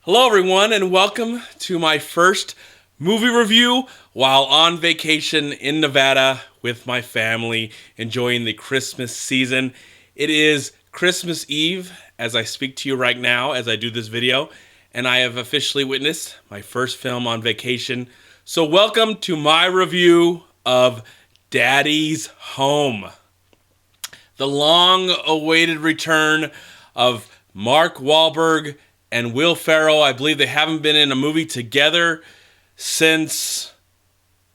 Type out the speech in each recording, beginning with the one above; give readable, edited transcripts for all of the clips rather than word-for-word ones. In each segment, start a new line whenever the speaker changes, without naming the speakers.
Hello, everyone, and welcome to my first movie review while on vacation in Nevada with my family, enjoying the Christmas season. It is Christmas Eve as I speak to you right now, as I do this video, and I have officially witnessed my first film on vacation. So, welcome to my review of Daddy's Home, the long-awaited return of Mark Wahlberg and Will Ferrell. I believe they haven't been in a movie together since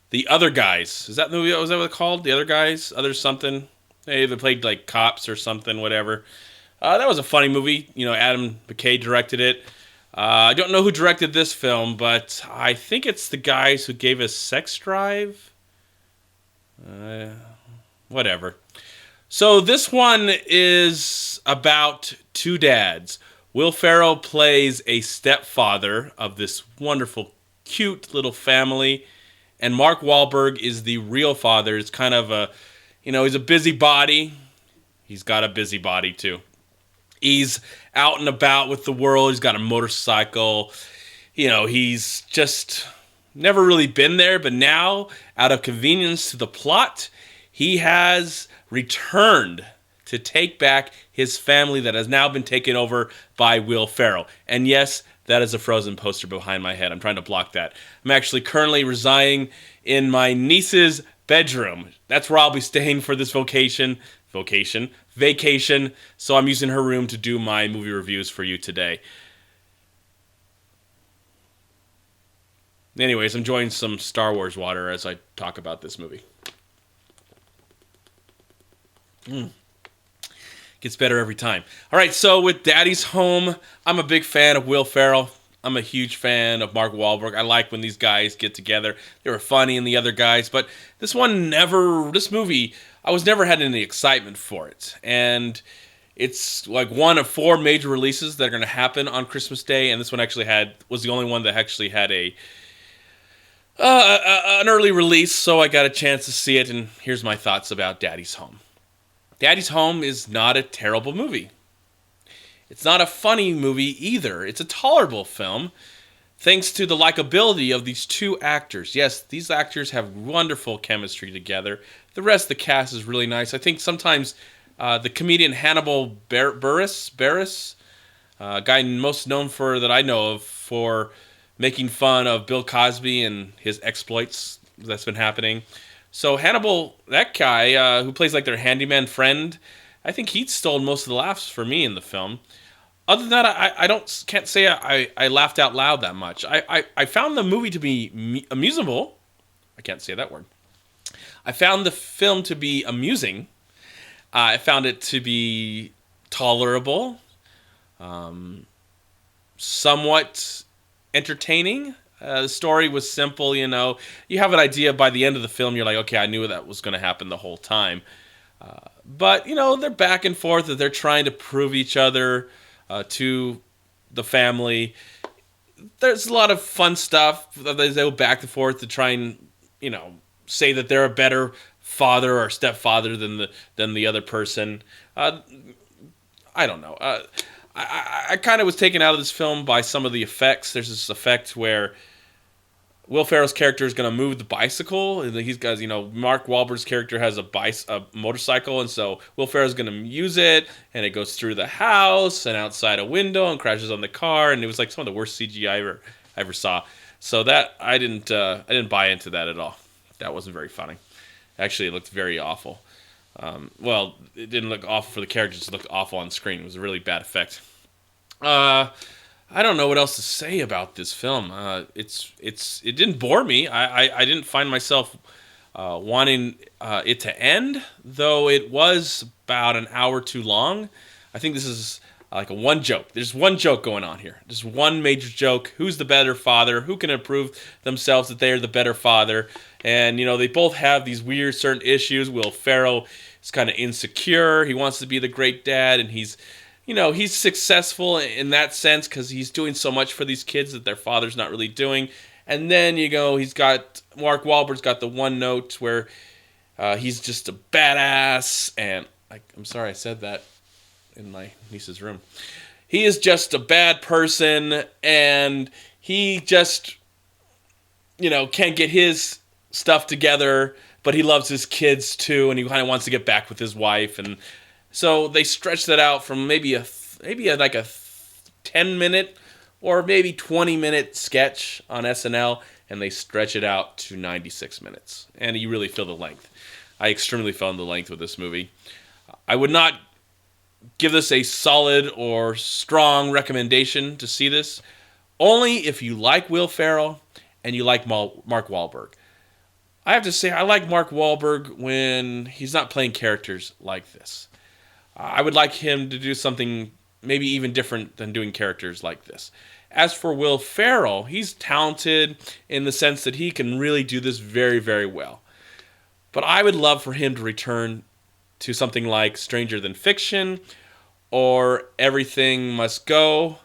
The Other Guys. Is that the movie? Was that what it's called? The Other Guys? Other something? They played like cops or something, whatever. That was a funny movie. You know, Adam McKay directed it. I don't know who directed this film, but I think it's the guys who gave us Sex Drive. Whatever. So this one is about two dads. Will Ferrell plays a stepfather of this wonderful, cute little family, and Mark Wahlberg is the real father. It's kind of a, he's a busybody. He's got a busybody too. He's out and about with the world. He's got a motorcycle. He's just never really been there, but now, out of convenience to the plot, he has returned to take back his family that has now been taken over by Will Ferrell. And yes, that is a Frozen poster behind my head. I'm trying to block that. I'm actually currently residing in my niece's bedroom. That's where I'll be staying for this vacation. So I'm using her room to do my movie reviews for you today. Anyways, I'm enjoying some Star Wars water as I talk about this movie. Gets better every time. All right, so with Daddy's Home, I'm a big fan of Will Ferrell. I'm a huge fan of Mark Wahlberg. I like when these guys get together. They were funny in The Other Guys, but this movie, I was never had any excitement for it. And it's like one of four major releases that are going to happen on Christmas Day, and this one actually was the only one that actually had an early release, so I got a chance to see it, and here's my thoughts about Daddy's Home. Daddy's Home is not a terrible movie. It's not a funny movie either. It's a tolerable film, thanks to the likability of these two actors. Yes, these actors have wonderful chemistry together. The rest of the cast is really nice. I think sometimes the comedian Hannibal Buress, guy most known that I know of for making fun of Bill Cosby and his exploits that's been happening. So Hannibal, that guy who plays like their handyman friend, I think he stole most of the laughs for me in the film. Other than that, can't say I laughed out loud that much. I found the movie to be amusable. I can't say that word. I found the film to be amusing. I found it to be tolerable, somewhat entertaining. The story was simple, you have an idea by the end of the film. You're like, okay, I knew that was going to happen the whole time. But, they're back and forth. They're trying to prove each other to the family. There's a lot of fun stuff. They go back and forth to try and, say that they're a better father or stepfather than the other person. I don't know. I kind of was taken out of this film by some of the effects. There's this effect where Will Ferrell's character is going to move the bicycle. He's got, Mark Wahlberg's character has a motorcycle, and so Will Ferrell's going to use it, and it goes through the house and outside a window and crashes on the car, and it was like some of the worst CGI I ever saw. So that I didn't buy into that at all. That wasn't very funny. Actually, it looked very awful. Well, it didn't look awful for the characters; it looked awful on screen. It was a really bad effect. I don't know what else to say about this film. It didn't bore me. I didn't find myself wanting it to end, though it was about an hour too long. I think this is like a one joke. There's one joke going on here. There's one major joke. Who's the better father? Who can prove themselves that they are the better father? And, they both have these weird certain issues. Will Ferrell is kind of insecure. He wants to be the great dad, and he's successful in that sense because he's doing so much for these kids that their father's not really doing. And then, he's got, Mark Wahlberg's got the one note where he's just a badass. And I'm sorry I said that in my niece's room. he is just a bad person, and he just, can't get his stuff together, but he loves his kids too, and he kind of wants to get back with his wife. And so they stretch that out from maybe a 10-minute or maybe 20-minute sketch on SNL, and they stretch it out to 96 minutes. And you really feel the length. I extremely felt the length with this movie. I would not give this a solid or strong recommendation to see this, only if you like Will Ferrell and you like Mark Wahlberg. I have to say, I like Mark Wahlberg when he's not playing characters like this. I would like him to do something maybe even different than doing characters like this. As for Will Ferrell, he's talented in the sense that he can really do this very, very well. But I would love for him to return to something like Stranger Than Fiction or Everything Must Go.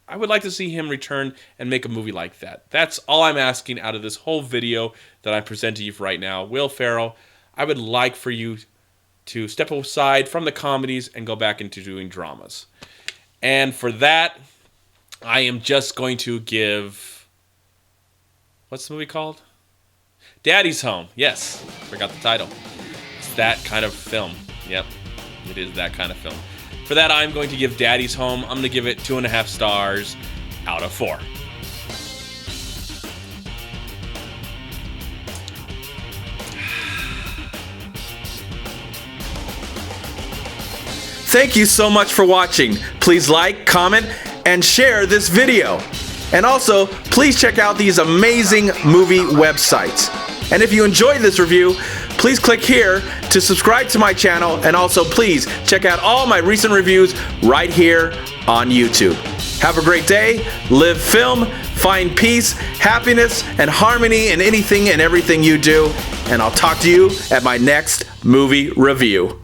I would like to see him return and make a movie like that. That's all I'm asking out of this whole video that I'm presenting you right now. Will Ferrell, I would like for you to step aside from the comedies and go back into doing dramas. And for that, I am just going to give... What's the movie called? Daddy's Home. Yes, forgot the title. It's that kind of film. Yep, it is that kind of film. For that, I'm going to give Daddy's Home, I'm going to give it 2.5 stars out of 4.
Thank you so much for watching. Please like, comment, and share this video. And also, please check out these amazing movie websites. And if you enjoyed this review, please click here to subscribe to my channel, and also please check out all my recent reviews right here on YouTube. Have a great day, live film, find peace, happiness, and harmony in anything and everything you do, and I'll talk to you at my next movie review.